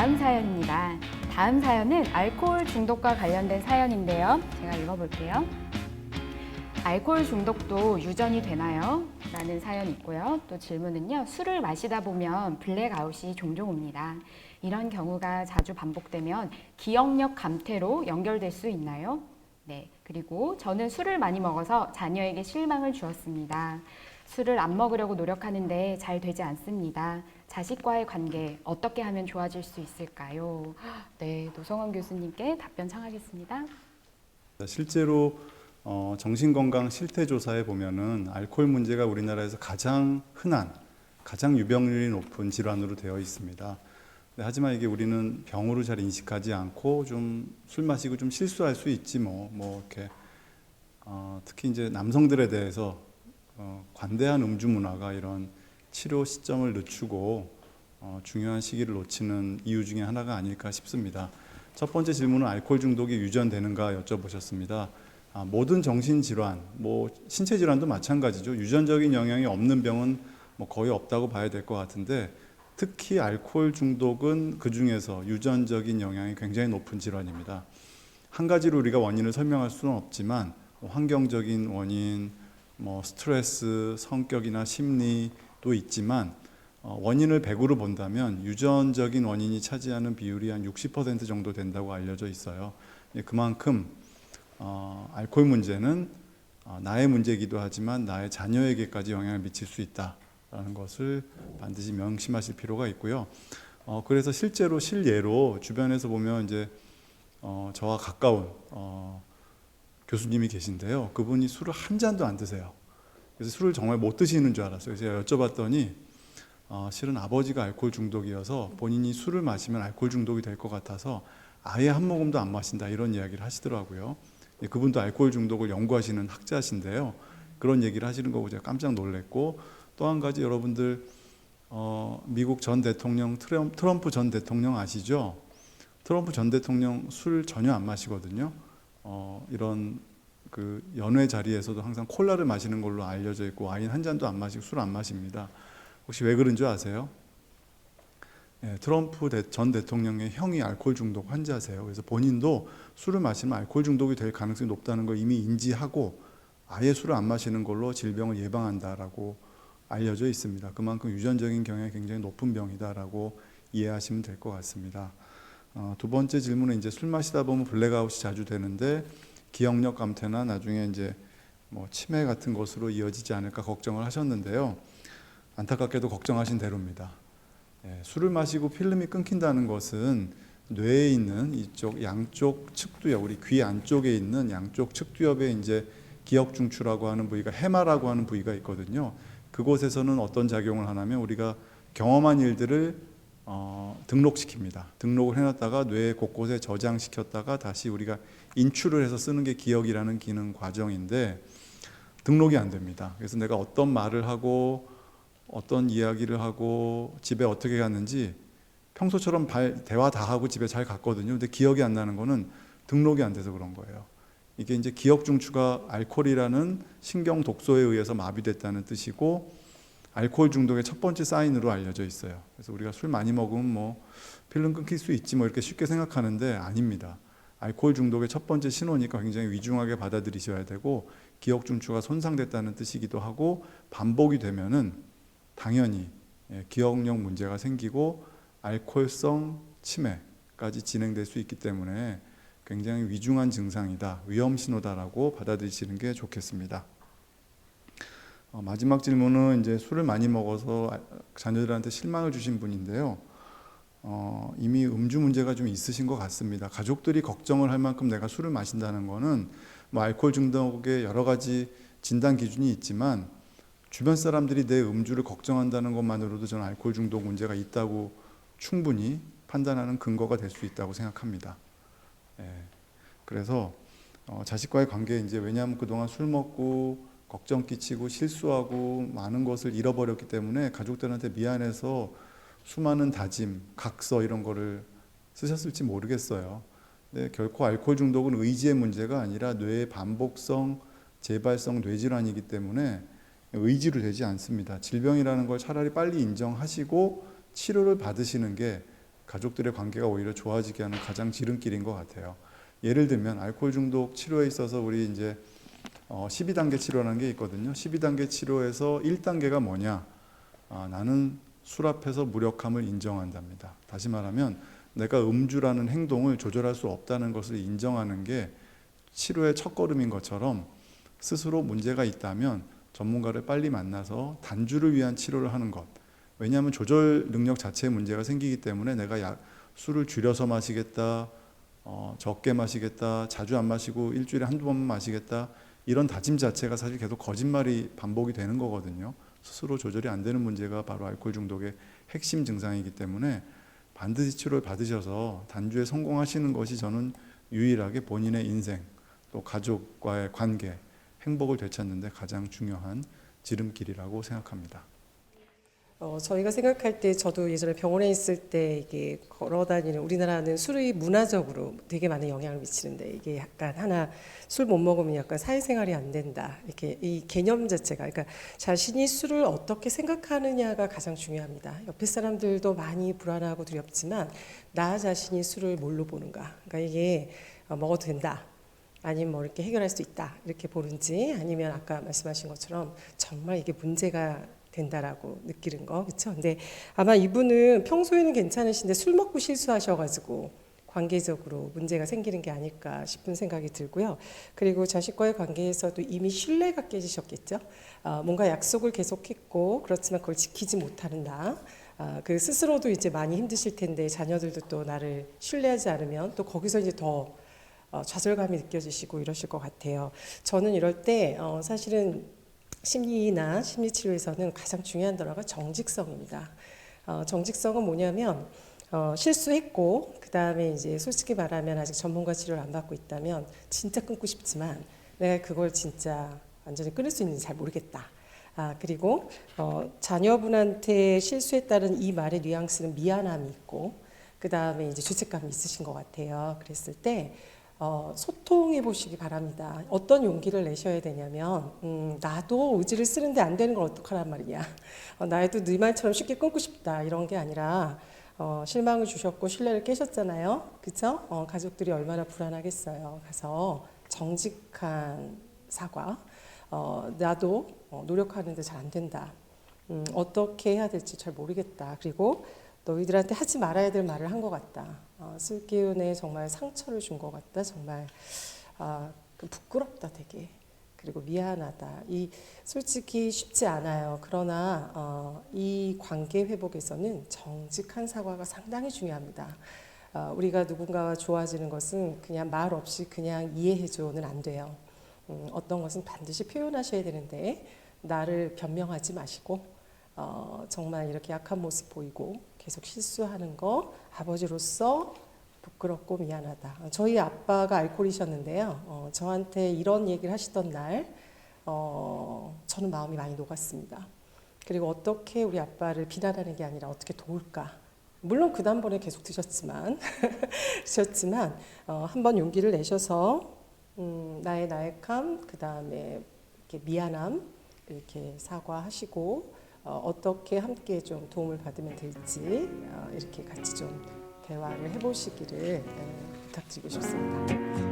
다음 사연입니다. 다음 사연은 알코올 중독과 관련된 사연인데요. 제가 읽어볼게요. 알코올 중독도 유전이 되나요? 라는 사연이 있고요. 또 질문은요. 술을 마시다 보면 블랙아웃이 종종 옵니다. 이런 경우가 자주 반복되면 기억력 감퇴로 연결될 수 있나요? 네. 그리고 저는 술을 많이 먹어서 자녀에게 실망을 주었습니다. 술을 안 먹으려고 노력하는데 잘 되지 않습니다. 자식과의 관계 어떻게 하면 좋아질 수 있을까요? 네, 노성원 교수님께 답변 청하겠습니다. 실제로 정신건강 실태조사에 보면은 알코올 문제가 우리나라에서 가장 흔한, 가장 유병률이 높은 질환으로 되어 있습니다. 하지만 이게 우리는 병으로 잘 인식하지 않고 좀 술 마시고 좀 실수할 수 있지 뭐 이렇게 특히 이제 남성들에 대해서 관대한 음주 문화가 이런 치료 시점을 늦추고 중요한 시기를 놓치는 이유 중에 하나가 아닐까 싶습니다. 첫 번째 질문은 알코올 중독이 유전되는가 여쭤보셨습니다. 모든 정신질환, 신체 질환도 마찬가지죠. 유전적인 영향이 없는 병은 거의 없다고 봐야 될 것 같은데 특히 알코올 중독은 그 중에서 유전적인 영향이 굉장히 높은 질환입니다. 한 가지로 우리가 원인을 설명할 수는 없지만 환경적인 원인, 스트레스, 성격이나 심리도 있지만 원인을 100으로 본다면 유전적인 원인이 차지하는 비율이 한 60% 정도 된다고 알려져 있어요. 그만큼 알코올 문제는 나의 문제이기도 하지만 나의 자녀에게까지 영향을 미칠 수 있다라는 것을 반드시 명심하실 필요가 있고요. 그래서 실제로 실예로 주변에서 보면 이제 저와 가까운 교수님이 계신데요. 그분이 술을 한 잔도 안 드세요. 그래서 술을 정말 못 드시는 줄 알았어요. 그래서 제가 여쭤봤더니 실은 아버지가 알코올 중독이어서 본인이 술을 마시면 알코올 중독이 될 것 같아서 아예 한 모금도 안 마신다 이런 이야기를 하시더라고요. 그분도 알코올 중독을 연구하시는 학자신데요. 그런 얘기를 하시는 거 보고 제가 깜짝 놀랐고 또 한 가지 여러분들 미국 전 대통령 트럼프 전 대통령 아시죠? 트럼프 전 대통령 술 전혀 안 마시거든요. 이런 그 연회 자리에서도 항상 콜라를 마시는 걸로 알려져 있고 와인 한 잔도 안 마시고 술 안 마십니다. 혹시 왜 그런 줄 아세요? 트럼프 전 대통령의 형이 알코올 중독 환자세요. 그래서 본인도 술을 마시면 알코올 중독이 될 가능성이 높다는 걸 이미 인지하고 아예 술을 안 마시는 걸로 질병을 예방한다라고 알려져 있습니다. 그만큼 유전적인 경향이 굉장히 높은 병이다라고 이해하시면 될 것 같습니다. 두 번째 질문은 이제 술 마시다 보면 블랙아웃이 자주 되는데 기억력 감퇴나 나중에 이제 치매 같은 것으로 이어지지 않을까 걱정을 하셨는데요. 안타깝게도 걱정하신 대로입니다. 술을 마시고 필름이 끊긴다는 것은 뇌에 있는 이쪽 양쪽 측두엽, 우리 귀 안쪽에 있는 양쪽 측두엽에 이제 기억 중추라고 하는 부위가 해마라고 하는 부위가 있거든요. 그곳에서는 어떤 작용을 하냐면 우리가 경험한 일들을 등록시킵니다. 등록을 해놨다가 뇌 곳곳에 저장시켰다가 다시 우리가 인출을 해서 쓰는 게 기억이라는 기능 과정인데 등록이 안 됩니다. 그래서 내가 어떤 말을 하고 어떤 이야기를 하고 집에 어떻게 갔는지 평소처럼 대화 다 하고 집에 잘 갔거든요. 근데 기억이 안 나는 거는 등록이 안 돼서 그런 거예요. 이게 이제 기억 중추가 알코올이라는 신경 독소에 의해서 마비됐다는 뜻이고 알코올 중독의 첫 번째 사인으로 알려져 있어요. 그래서 우리가 술 많이 먹으면 필름 끊길 수 있지 이렇게 쉽게 생각하는데 아닙니다. 알코올 중독의 첫 번째 신호니까 굉장히 위중하게 받아들이셔야 되고 기억 중추가 손상됐다는 뜻이기도 하고 반복이 되면은 당연히 기억력 문제가 생기고 알코올성 치매까지 진행될 수 있기 때문에 굉장히 위중한 증상이다, 위험 신호다라고 받아들이시는 게 좋겠습니다. 마지막 질문은 이제 술을 많이 먹어서 자녀들한테 실망을 주신 분인데요. 이미 음주 문제가 좀 있으신 것 같습니다. 가족들이 걱정을 할 만큼 내가 술을 마신다는 거는 알코올 중독의 여러 가지 진단 기준이 있지만 주변 사람들이 내 음주를 걱정한다는 것만으로도 저는 알코올 중독 문제가 있다고 충분히 판단하는 근거가 될 수 있다고 생각합니다. 그래서 자식과의 관계에 이제 왜냐하면 그동안 술 먹고 걱정 끼치고 실수하고 많은 것을 잃어버렸기 때문에 가족들한테 미안해서 수많은 다짐, 각서 이런 거를 쓰셨을지 모르겠어요. 근데 결코 알코올 중독은 의지의 문제가 아니라 뇌의 반복성, 재발성 뇌질환이기 때문에 의지로 되지 않습니다. 질병이라는 걸 차라리 빨리 인정하시고 치료를 받으시는 게 가족들의 관계가 오히려 좋아지게 하는 가장 지름길인 것 같아요. 예를 들면 알코올 중독 치료에 있어서 우리 이제 12단계 치료라는 게 있거든요. 12단계 치료에서 1단계가 뭐냐? 나는 술 앞에서 무력함을 인정한답니다. 다시 말하면 내가 음주라는 행동을 조절할 수 없다는 것을 인정하는 게 치료의 첫걸음인 것처럼 스스로 문제가 있다면 전문가를 빨리 만나서 단주를 위한 치료를 하는 것. 왜냐하면 조절 능력 자체에 문제가 생기기 때문에 내가 술을 줄여서 마시겠다, 적게 마시겠다, 자주 안 마시고 일주일에 한두 번만 마시겠다, 이런 다짐 자체가 사실 계속 거짓말이 반복이 되는 거거든요. 스스로 조절이 안 되는 문제가 바로 알코올 중독의 핵심 증상이기 때문에 반드시 치료를 받으셔서 단주에 성공하시는 것이 저는 유일하게 본인의 인생, 또 가족과의 관계, 행복을 되찾는 데 가장 중요한 지름길이라고 생각합니다. 저희가 생각할 때 저도 예전에 병원에 있을 때 이게 걸어다니는 우리나라는 술이 문화적으로 되게 많은 영향을 미치는데 이게 약간 하나 술 못 먹으면 약간 사회생활이 안 된다. 이렇게 이 개념 자체가 그러니까 자신이 술을 어떻게 생각하느냐가 가장 중요합니다. 옆에 사람들도 많이 불안하고 두렵지만 나 자신이 술을 뭘로 보는가. 그러니까 이게 먹어도 된다. 아니면 뭐 이렇게 해결할 수 있다. 이렇게 보는지 아니면 아까 말씀하신 것처럼 정말 이게 문제가 된다라고 느끼는 거, 그렇죠? 근데 아마 이분은 평소에는 괜찮으신데 술 먹고 실수하셔가지고 관계적으로 문제가 생기는 게 아닐까 싶은 생각이 들고요. 그리고 자식과의 관계에서도 이미 신뢰가 깨지셨겠죠. 뭔가 약속을 계속했고 그렇지만 그걸 지키지 못하는 나. 그 스스로도 이제 많이 힘드실 텐데 자녀들도 또 나를 신뢰하지 않으면 또 거기서 이제 더 좌절감이 느껴지시고 이러실 것 같아요. 저는 이럴 때 사실은 심리나 심리치료에서는 가장 중요한 단어가 정직성입니다. 정직성은 뭐냐면 실수했고 그 다음에 이제 솔직히 말하면 아직 전문가 치료를 안 받고 있다면 진짜 끊고 싶지만 내가 그걸 진짜 완전히 끊을 수 있는지 잘 모르겠다. 그리고 자녀분한테 실수했다는 이 말의 뉘앙스는 미안함이 있고 그 다음에 이제 죄책감이 있으신 것 같아요. 그랬을 때 소통해 보시기 바랍니다. 어떤 용기를 내셔야 되냐면 나도 의지를 쓰는데 안 되는 걸 어떡하란 말이냐. 나도 네 말처럼 쉽게 끊고 싶다 이런 게 아니라 실망을 주셨고 신뢰를 깨셨잖아요. 그렇죠? 가족들이 얼마나 불안하겠어요. 그래서 정직한 사과. 나도 노력하는데 잘 안 된다. 어떻게 해야 될지 잘 모르겠다. 그리고 너희들한테 하지 말아야 될 말을 한 것 같다. 술 기운에 정말 상처를 준 것 같다. 정말 부끄럽다 되게. 그리고 미안하다. 이 솔직히 쉽지 않아요. 그러나 이 관계 회복에서는 정직한 사과가 상당히 중요합니다. 우리가 누군가와 좋아지는 것은 그냥 말 없이 그냥 이해해줘는 안 돼요. 어떤 것은 반드시 표현하셔야 되는데 나를 변명하지 마시고 정말 이렇게 약한 모습 보이고 계속 실수하는 거 아버지로서 부끄럽고 미안하다. 저희 아빠가 알코올이셨는데요. 저한테 이런 얘기를 하시던 날 저는 마음이 많이 녹았습니다. 그리고 어떻게 우리 아빠를 비난하는 게 아니라 어떻게 도울까. 물론 그 다음번에 계속 드셨지만 한번 용기를 내셔서 나의 나약함, 그 다음에 이렇게 미안함 이렇게 사과하시고 어떻게 함께 좀 도움을 받으면 될지 이렇게 같이 좀 대화를 해보시기를 부탁드리고 싶습니다.